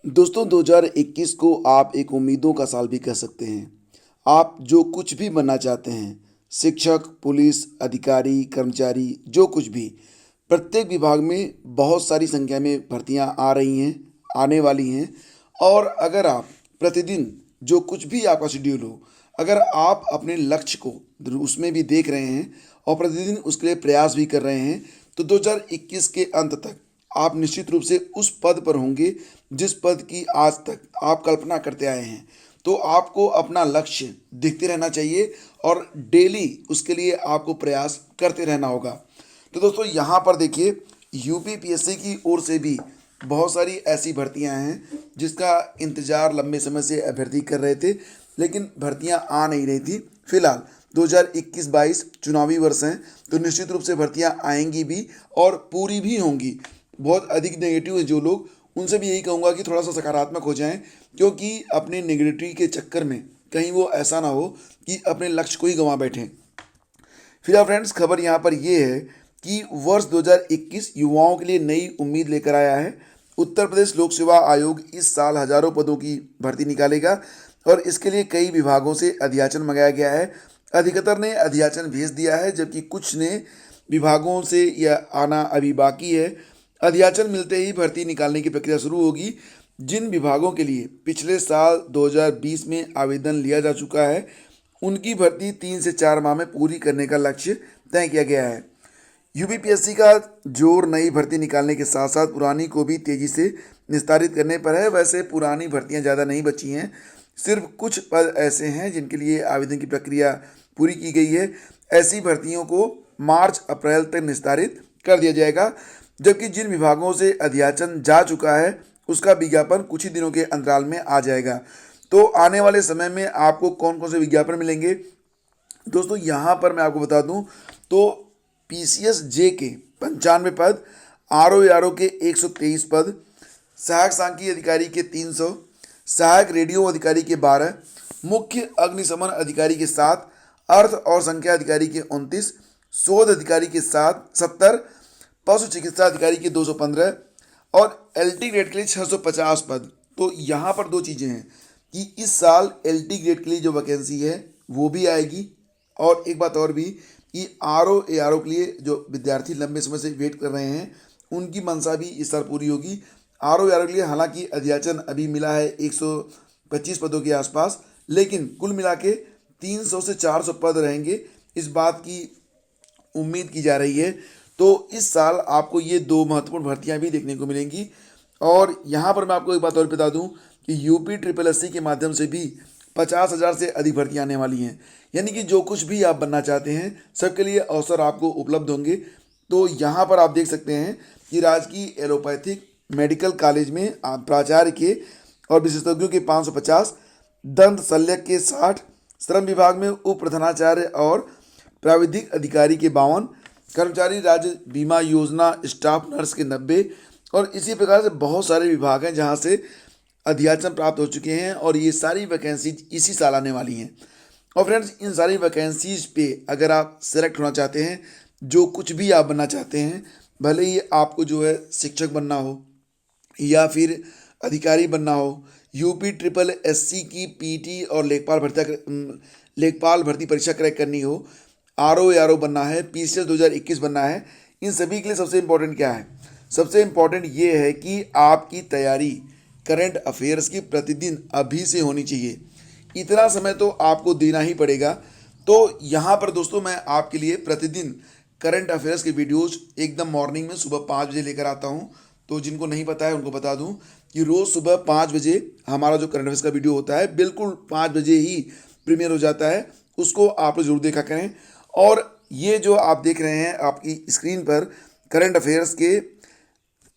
दोस्तों 2021 को आप एक उम्मीदों का साल भी कह सकते हैं। आप जो कुछ भी बनना चाहते हैं, शिक्षक, पुलिस, अधिकारी, कर्मचारी, जो कुछ भी, प्रत्येक विभाग में बहुत सारी संख्या में भर्तियां आ रही हैं, आने वाली हैं। और अगर आप प्रतिदिन जो कुछ भी आपका शेड्यूल हो, अगर आप अपने लक्ष्य को उसमें भी देख रहे हैं और प्रतिदिन उसके लिए प्रयास भी कर रहे हैं, तो 2021 के अंत तक आप निश्चित रूप से उस पद पर होंगे जिस पद की आज तक आप कल्पना करते आए हैं। तो आपको अपना लक्ष्य देखते रहना चाहिए और डेली उसके लिए आपको प्रयास करते रहना होगा। तो दोस्तों यहाँ पर देखिए, यूपीपीएससी की ओर से भी बहुत सारी ऐसी भर्तियां हैं जिसका इंतज़ार लंबे समय से अभ्यर्थी कर रहे थे, लेकिन भर्तियां आ नहीं रही थी। फिलहाल 2021-22 चुनावी वर्ष हैं, तो निश्चित रूप से भर्तियां आएंगी भी और पूरी भी होंगी। बहुत अधिक नेगेटिव है जो लोग, उनसे भी यही कहूँगा कि थोड़ा सा सकारात्मक हो जाएं, क्योंकि अपने नेगेटिविटी के चक्कर में कहीं वो ऐसा ना हो कि अपने लक्ष्य को ही गंवा बैठें। फिलहाल फ्रेंड्स, खबर यहाँ पर ये है कि वर्ष 2021 युवाओं के लिए नई उम्मीद लेकर आया है। उत्तर प्रदेश लोक सेवा आयोग इस साल हजारों पदों की भर्ती निकालेगा और इसके लिए कई विभागों से अध्याचन मंगाया गया है। अधिकतर ने अध्याचन भेज दिया है, जबकि कुछ ने विभागों से यह आना अभी बाकी है। अध्याचन मिलते ही भर्ती निकालने की प्रक्रिया शुरू होगी। जिन विभागों के लिए पिछले साल 2020 में आवेदन लिया जा चुका है, उनकी भर्ती 3 से 4 माह में पूरी करने का लक्ष्य तय किया गया है। यूपीपीएससी का जोर नई भर्ती निकालने के साथ साथ पुरानी को भी तेजी से निस्तारित करने पर है। वैसे पुरानी भर्तियां ज़्यादा नहीं बची हैं, सिर्फ कुछ पद ऐसे हैं जिनके लिए आवेदन की प्रक्रिया पूरी की गई है। ऐसी भर्तियों को मार्च अप्रैल तक निस्तारित कर दिया जाएगा, जबकि जिन विभागों से अध्याचन जा चुका है उसका विज्ञापन कुछ ही दिनों के अंतराल में आ जाएगा। तो आने वाले समय में आपको कौन कौन से विज्ञापन मिलेंगे दोस्तों, यहाँ पर मैं आपको बता दूं तो पीसीएस जे के 95 पद, आरओ के 123 पद, सहायक सांख्यिकी अधिकारी के 300, सहायक रेडियो अधिकारी के 12, मुख्य अग्निशमन अधिकारी के 7, अर्थ और संख्या अधिकारी के 29, शोध अधिकारी के 70, पशु चिकित्सा अधिकारी के 215 और एलटी ग्रेड के लिए 650 पद। तो यहाँ पर दो चीज़ें हैं कि इस साल एलटी ग्रेड के लिए जो वैकेंसी है वो भी आएगी, और एक बात और भी कि आरओ के लिए जो विद्यार्थी लंबे समय से वेट कर रहे हैं उनकी मंशा भी इस साल पूरी होगी। आरओ के लिए हालांकि अध्याचन अभी मिला है 125 पदों के आसपास, लेकिन कुल मिला के 300 से 400 पद रहेंगे, इस बात की उम्मीद की जा रही है। तो इस साल आपको ये दो महत्वपूर्ण भर्तियां भी देखने को मिलेंगी। और यहाँ पर मैं आपको एक बात और बता दूं कि यूपी ट्रिपल एससी के माध्यम से भी 50,000 से अधिक भर्तियां आने वाली हैं, यानी कि जो कुछ भी आप बनना चाहते हैं सबके लिए अवसर आपको उपलब्ध होंगे। तो यहाँ पर आप देख सकते हैं कि राजकीय एलोपैथिक मेडिकल कॉलेज में प्राचार्य के और विशेषज्ञों के 550, दंत शल्यक के 60, श्रम विभाग में उप प्रधानाचार्य और प्राविधिक अधिकारी के 52, कर्मचारी राज्य बीमा योजना स्टाफ नर्स के 90, और इसी प्रकार से बहुत सारे विभाग हैं जहां से अध्याचन प्राप्त हो चुके हैं और ये सारी वैकेंसीज इसी साल आने वाली हैं। और फ्रेंड्स, इन सारी वैकेंसीज पे अगर आप सेलेक्ट होना चाहते हैं, जो कुछ भी आप बनना चाहते हैं, भले ही आपको जो है शिक्षक बनना हो या फिर अधिकारी बनना हो, यूपी ट्रिपल एससी की पीटी और लेखपाल भर्ती परीक्षा क्रैक करनी हो, आरओ बनना है, पीसीएस 2021 बनना है, इन सभी के लिए सबसे इम्पोर्टेंट क्या है? सबसे इम्पोर्टेंट ये है कि आपकी तैयारी करंट अफेयर्स की प्रतिदिन अभी से होनी चाहिए। इतना समय तो आपको देना ही पड़ेगा। तो यहाँ पर दोस्तों मैं आपके लिए प्रतिदिन करंट अफेयर्स के वीडियोज़ एकदम मॉर्निंग में सुबह 5 बजे लेकर आता हूँ। तो जिनको नहीं पता है उनको बता दूँ कि रोज़ सुबह 5 बजे हमारा जो करंट अफेयर्स का वीडियो होता है, बिल्कुल 5 बजे ही प्रीमियर हो जाता है, उसको आप लोग जरूर देखा करें। और ये जो आप देख रहे हैं आपकी स्क्रीन पर, करंट अफेयर्स के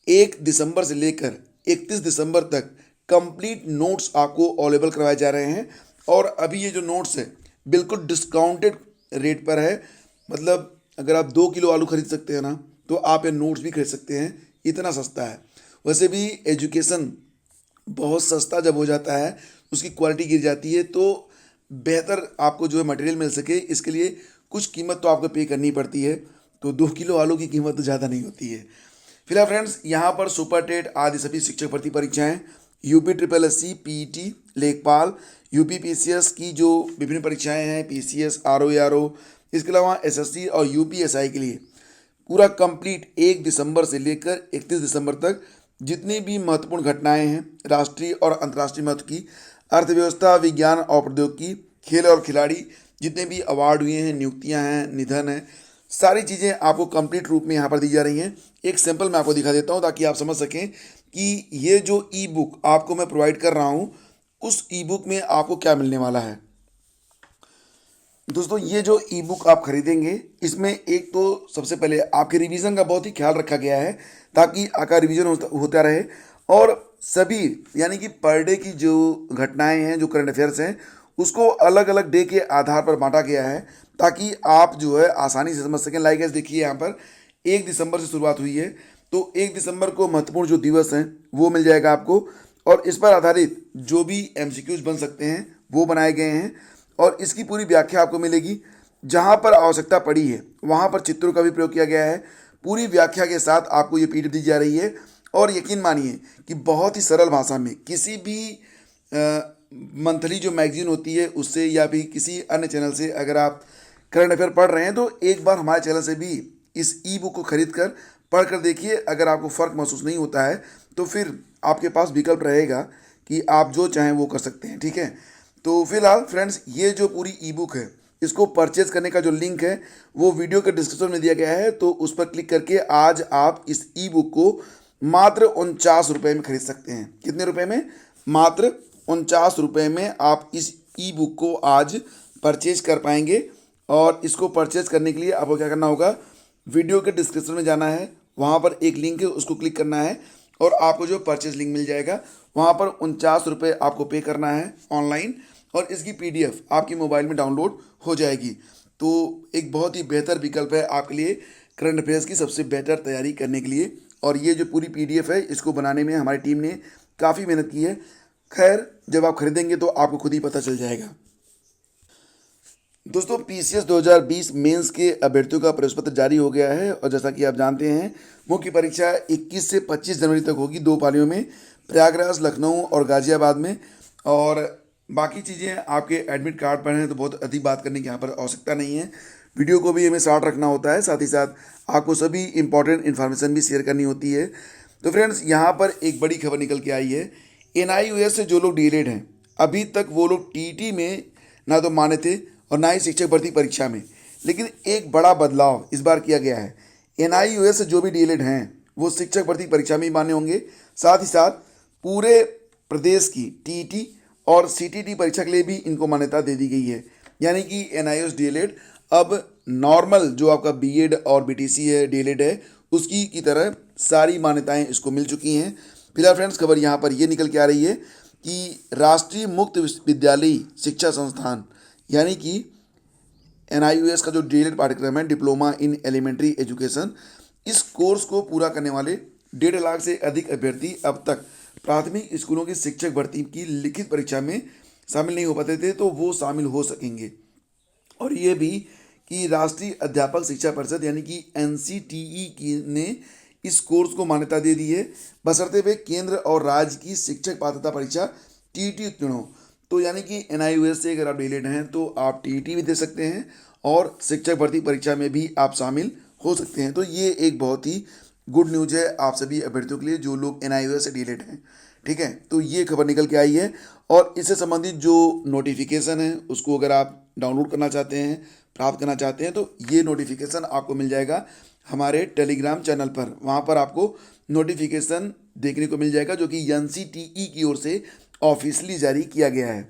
1 दिसंबर से लेकर 31 दिसंबर तक कंप्लीट नोट्स आपको अवेलेबल करवाए जा रहे हैं। और अभी ये जो नोट्स है बिल्कुल डिस्काउंटेड रेट पर है, मतलब अगर आप 2 किलो आलू खरीद सकते हैं ना, तो आप ये नोट्स भी खरीद सकते हैं, इतना सस्ता है। वैसे भी एजुकेशन बहुत सस्ता जब हो जाता है, उसकी क्वालिटी गिर जाती है, तो बेहतर आपको जो है मटेरियल मिल सके, इसके लिए कुछ कीमत तो आपको पे करनी पड़ती है। तो 2 किलो आलू की कीमत तो ज़्यादा नहीं होती है। फिलहाल फ्रेंड्स, यहाँ पर सुपर टेट आदि सभी शिक्षक भर्ती परीक्षाएं UP triple S C, PET, लेखपाल, यूपी पीसीएस की जो विभिन्न परीक्षाएं हैं, पीसीएस, आरओ, इसके अलावा एसएससी और यूपीएसआई के लिए पूरा कंप्लीट 1 दिसंबर से लेकर 31 दिसंबर तक जितनी भी महत्वपूर्ण घटनाएं हैं राष्ट्रीय और अंतर्राष्ट्रीय महत्व की, अर्थव्यवस्था, विज्ञान और प्रौद्योगिकी, खेल और खिलाड़ी, जितने भी अवार्ड हुए हैं, नियुक्तियां हैं, निधन है, सारी चीज़ें आपको कंप्लीट रूप में यहाँ पर दी जा रही हैं। एक सैंपल मैं आपको दिखा देता हूँ ताकि आप समझ सकें कि ये जो ई बुक आपको मैं प्रोवाइड कर रहा हूँ उस ई बुक में आपको क्या मिलने वाला है। दोस्तों, ये जो ई बुक आप खरीदेंगे इसमें एक तो सबसे पहले आपके रिवीजन का बहुत ही ख्याल रखा गया है ताकि आपका रिवीजन होता रहे, और सभी यानी कि पर डे की जो घटनाएं हैं, जो करंट अफेयर्स हैं, उसको अलग अलग डे के आधार पर बांटा गया है ताकि आप जो है आसानी से समझ सकें। लाइक एस देखिए, यहाँ पर 1 दिसंबर से शुरुआत हुई है तो 1 दिसंबर को महत्वपूर्ण जो दिवस हैं वो मिल जाएगा आपको, और इस पर आधारित जो भी एमसीक्यूज बन सकते हैं वो बनाए गए हैं, और इसकी पूरी व्याख्या आपको मिलेगी। जहाँ पर आवश्यकता पड़ी है वहाँ पर चित्रों का भी प्रयोग किया गया है। पूरी व्याख्या के साथ आपको ये पीडीएफ दी जा रही है, और यकीन मानिए कि बहुत ही सरल भाषा में किसी भी मंथली जो मैगजीन होती है उससे या भी किसी अन्य चैनल से अगर आप करंट अफेयर पढ़ रहे हैं तो एक बार हमारे चैनल से भी इस ई बुक को खरीद कर पढ़ कर देखिए। अगर आपको फ़र्क महसूस नहीं होता है तो फिर आपके पास विकल्प रहेगा कि आप जो चाहें वो कर सकते हैं, ठीक है। तो फिलहाल फ्रेंड्स, ये जो पूरी ई बुक है इसको परचेज करने का जो लिंक है वो वीडियो के डिस्क्रिप्शन में दिया गया है, तो उस पर क्लिक करके आज आप इस ई बुक को मात्र 49 रुपये में खरीद सकते हैं। कितने रुपए में? मात्र 49 रुपये में आप इस ई बुक को आज परचेज कर पाएंगे। और इसको परचेज करने के लिए आपको क्या करना होगा, वीडियो के डिस्क्रिप्शन में जाना है, वहाँ पर एक लिंक है उसको क्लिक करना है और आपको जो परचेज लिंक मिल जाएगा वहाँ पर 49 रुपये आपको पे करना है ऑनलाइन, और इसकी पीडीएफ आपकी मोबाइल में डाउनलोड हो जाएगी। तो एक बहुत ही बेहतर विकल्प है आपके लिए करंट अफेयर्स की सबसे बेहतर तैयारी करने के लिए। और ये जो पूरी पीडीएफ है इसको बनाने में हमारी टीम ने काफ़ी मेहनत की है। खैर, जब आप खरीदेंगे तो आपको खुद ही पता चल जाएगा। दोस्तों, पीसीएस 2020 मेंस के अभ्यर्थियों का प्रवेश पत्र जारी हो गया है, और जैसा कि आप जानते हैं मुख्य परीक्षा 21 से 25 जनवरी तक होगी, 2 पालियों में, प्रयागराज, लखनऊ और गाजियाबाद में। और बाकी चीज़ें आपके एडमिट कार्ड पर हैं तो बहुत अधिक बात करने की यहाँ पर आवश्यकता नहीं है। वीडियो को भी हमें शॉर्ट रखना होता है, साथ ही साथ आपको सभी इंपॉर्टेंट इन्फॉर्मेशन भी शेयर करनी होती है। तो फ्रेंड्स, यहाँ पर एक बड़ी खबर निकल के आई है। एनआईयूएस से जो लोग डीएलएड हैं अभी तक वो लोग टीटी में ना तो माने थे और ना ही शिक्षक भर्ती परीक्षा में, लेकिन एक बड़ा बदलाव इस बार किया गया है। एनआईयूएस से जो भी डीएलएड हैं वो शिक्षक भर्ती परीक्षा में ही मान्य होंगे, साथ ही साथ पूरे प्रदेश की टीटी और सीटीटी परीक्षा के लिए भी इनको मान्यता दे दी गई है। यानी कि एनआईयूएस डीएलएड अब नॉर्मल जो आपका बीएड और बीटीसी है, डीएलएड है, उसकी की तरह सारी मान्यताएं इसको मिल चुकी हैं। फिलहाल फ्रेंड्स, खबर यहाँ पर ये निकल के आ रही है कि राष्ट्रीय मुक्त विद्यालयी शिक्षा संस्थान यानी कि एनआईयूएस का जो डीएलएड पाठ्यक्रम है, डिप्लोमा इन एलिमेंट्री एजुकेशन, इस कोर्स को पूरा करने वाले 1.5 लाख से अधिक अभ्यर्थी अब तक प्राथमिक स्कूलों की शिक्षक भर्ती की लिखित परीक्षा में शामिल नहीं हो पाते थे, तो वो शामिल हो सकेंगे। और ये भी कि राष्ट्रीय अध्यापक शिक्षा परिषद यानी कि एनसीटीई की ने इस कोर्स को मान्यता दे दी है, बशर्ते वे केंद्र और राज्य की शिक्षक पात्रता परीक्षा टीईटी उत्तीर्ण हो। तो यानी कि एनआईयूएस से अगर आप डीएलएड हैं तो आप टीईटी भी दे सकते हैं और शिक्षक भर्ती परीक्षा में भी आप शामिल हो सकते हैं। तो ये एक बहुत ही गुड न्यूज़ है आप सभी अभ्यर्थियों के लिए जो लोग एनआईयूएस से डीएलएड हैं, ठीक है। तो ये खबर निकल के आई है, और इससे संबंधित जो नोटिफिकेशन है उसको अगर आप डाउनलोड करना चाहते हैं, प्राप्त करना चाहते हैं, तो ये नोटिफिकेशन आपको मिल जाएगा हमारे टेलीग्राम चैनल पर। वहाँ पर आपको नोटिफिकेशन देखने को मिल जाएगा जो कि एनसीटीई की ओर से ऑफिशियली जारी किया गया है।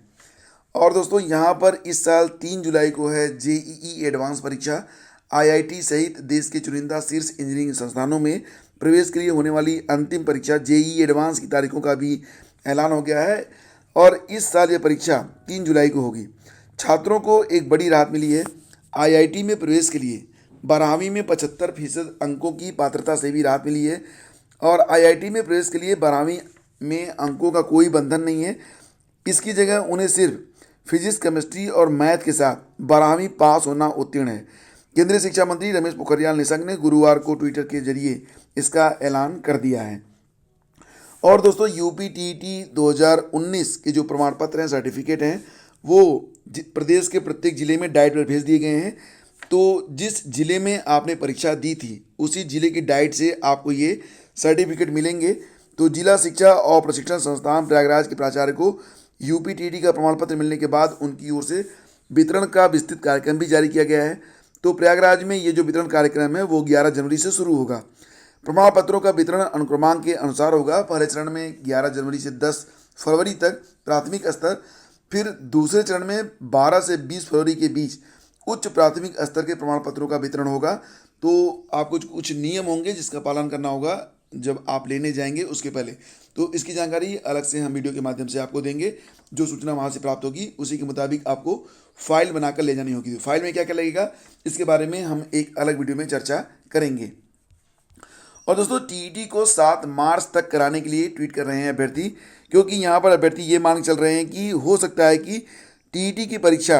और दोस्तों, यहाँ पर इस साल 3 जुलाई को है जेईई एडवांस परीक्षा। आईआईटी सहित देश के चुनिंदा शीर्ष इंजीनियरिंग संस्थानों में प्रवेश के लिए होने वाली अंतिम परीक्षा जेईई एडवांस की तारीखों का भी ऐलान हो गया है, और इस साल यह परीक्षा 3 जुलाई को होगी। छात्रों को एक बड़ी राहत मिली है। आईआईटी में प्रवेश के लिए 12वीं में 75% अंकों की पात्रता से भी राहत मिली है, और आईआईटी में प्रवेश के लिए 12वीं में अंकों का कोई बंधन नहीं है। इसकी जगह उन्हें सिर्फ फिजिक्स, केमिस्ट्री और मैथ के साथ 12वीं पास होना उत्तीर्ण है। केंद्रीय शिक्षा मंत्री रमेश पोखरियाल निशंक ने गुरुवार को ट्विटर के जरिए इसका ऐलान कर दिया है। और दोस्तों यूपीटीटी 2019 के जो प्रमाण पत्र हैं, सर्टिफिकेट हैं, वो प्रदेश के प्रत्येक जिले में डाइट पर भेज दिए गए हैं। तो जिस जिले में आपने परीक्षा दी थी उसी जिले की डाइट से आपको ये सर्टिफिकेट मिलेंगे। तो जिला शिक्षा और प्रशिक्षण संस्थान प्रयागराज के प्राचार्य को यूपीटीटी का प्रमाण पत्र मिलने के बाद उनकी ओर से वितरण का विस्तृत कार्यक्रम भी जारी किया गया है। तो प्रयागराज में ये जो वितरण कार्यक्रम है वो 11 जनवरी से शुरू होगा। प्रमाण पत्रों का वितरण अनुक्रमांक के अनुसार होगा। पहले चरण में 11 जनवरी से 10 फरवरी तक प्राथमिक स्तर, फिर दूसरे चरण में 12 से 20 फरवरी के बीच उच्च प्राथमिक स्तर के प्रमाण पत्रों का वितरण होगा। तो आपको कुछ नियम होंगे जिसका पालन करना होगा जब आप लेने जाएंगे उसके पहले। तो इसकी जानकारी अलग से हम वीडियो के माध्यम से आपको देंगे। जो सूचना वहाँ से प्राप्त होगी उसी के मुताबिक आपको फाइल बनाकर ले जानी होगी। तो फाइल में क्या क्या लगेगा इसके बारे में हम एक अलग वीडियो में चर्चा करेंगे। और दोस्तों टीईटी को 7 मार्च तक कराने के लिए ट्वीट कर रहे हैं अभ्यर्थी, क्योंकि यहाँ पर अभ्यर्थी ये मान चल रहे हैं कि हो सकता है कि टीईटी की परीक्षा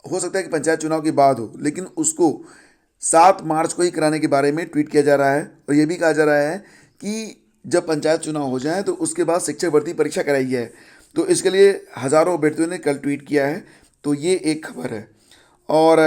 हो सकता है कि पंचायत चुनाव के बाद हो, लेकिन उसको 7 मार्च को ही कराने के बारे में ट्वीट किया जा रहा है। और ये भी कहा जा रहा है कि जब पंचायत चुनाव हो जाए तो उसके बाद शिक्षक भर्ती परीक्षा कराई जाए। तो इसके लिए हज़ारों अभ्यर्थियों ने कल ट्वीट किया है। तो ये एक खबर है। और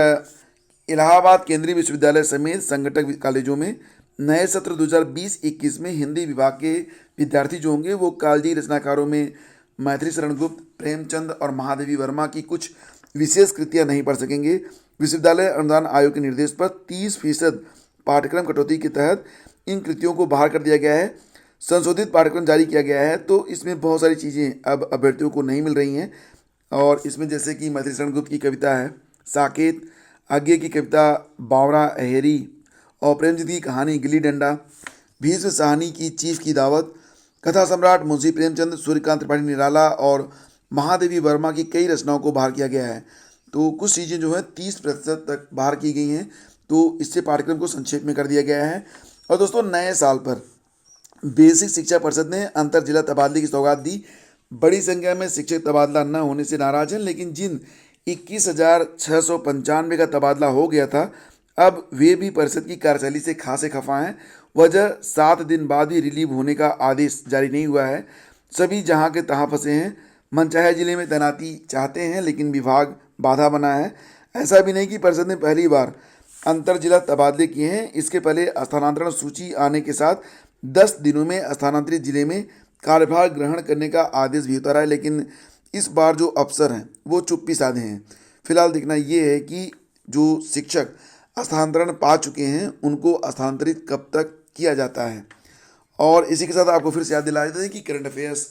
इलाहाबाद केंद्रीय विश्वविद्यालय समेत संगठक कॉलेजों में नए सत्र 2020-21 में हिंदी विभाग के विद्यार्थी जो होंगे वो कालजी रचनाकारों में मैथिली शरण गुप्त, प्रेमचंद और महादेवी वर्मा की कुछ विशेष कृतियां नहीं पढ़ सकेंगे। विश्वविद्यालय अनुदान आयोग के निर्देश पर 30% पाठ्यक्रम कटौती के तहत इन कृतियों को बाहर कर दिया गया है। संशोधित पाठ्यक्रम जारी किया गया है। तो इसमें बहुत सारी चीज़ें अब अभ्यर्थियों को नहीं मिल रही हैं। और इसमें जैसे कि मैथिली शरण गुप्त की कविता है साकेत, आगे की कविता बावरा अहेरी, और प्रेमचंद की कहानी गिल्ली डंडा, भीष्म साहनी की चीफ की दावत, कथा सम्राट मुंशी प्रेमचंद, सूर्यकांत त्रिपाठी निराला और महादेवी वर्मा की कई रचनाओं को बाहर किया गया है। तो कुछ चीज़ें जो है 30% तक बाहर की गई हैं। तो इससे पाठ्यक्रम को संक्षेप में कर दिया गया है। और दोस्तों नए साल पर बेसिक शिक्षा परिषद ने अंतर जिला तबादले की सौगात दी। बड़ी संख्या में शिक्षक तबादला न होने से नाराज हैं, लेकिन जिन 21,695 का तबादला हो गया था अब वे भी परिषद की कार्यशैली से खासे खफा हैं। वजह 7 दिन बाद भी रिलीव होने का आदेश जारी नहीं हुआ है। सभी जहां के तहां फंसे हैं। मनचाहे जिले में तैनाती चाहते हैं लेकिन विभाग बाधा बना है। ऐसा भी नहीं कि परिषद ने पहली बार अंतर जिला तबादले किए हैं। इसके पहले स्थानांतरण सूची आने के साथ 10 दिनों में स्थानांतरित जिले में कार्यभार ग्रहण करने का आदेश भी उतारा है, लेकिन इस बार जो अफसर हैं वो चुप्पी साधे हैं। फिलहाल देखना ये है कि जो शिक्षक स्थानांतरण पा चुके हैं उनको स्थानांतरित कब तक किया जाता है। और इसी के साथ आपको फिर से याद दिला देते हैं कि करंट अफेयर्स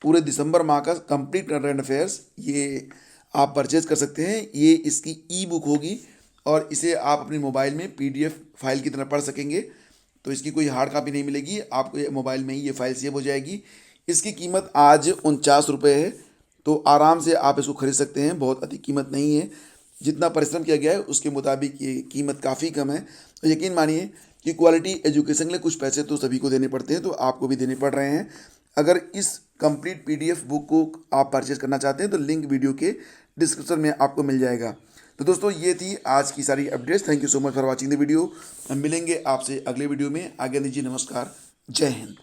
पूरे दिसंबर माह का कंप्लीट करंट अफेयर्स ये आप परचेज कर सकते हैं। ये इसकी ई बुक होगी और इसे आप अपने मोबाइल में PDF फाइल की तरह पढ़ सकेंगे। तो इसकी कोई हार्ड कॉपी नहीं मिलेगी आपको, ये मोबाइल में ही ये फाइल सेव हो जाएगी। इसकी कीमत आज 49 रुपये है। तो आराम से आप इसको खरीद सकते हैं, बहुत अधिक कीमत नहीं है। जितना परिश्रम किया गया है उसके मुताबिक ये कीमत काफ़ी कम है। तो यकीन मानिए कि क्वालिटी एजुकेशन के लिए कुछ पैसे तो सभी को देने पड़ते हैं, तो आपको भी देने पड़ रहे हैं। अगर इस कंप्लीट PDF बुक को आप परचेज करना चाहते हैं तो लिंक वीडियो के डिस्क्रिप्शन में आपको मिल जाएगा। तो दोस्तों ये थी आज की सारी updates. Thank you so much for watching the video. हम मिलेंगे आपसे अगले वीडियो में। आज्ञा दीजिए, नमस्कार, जय हिंद।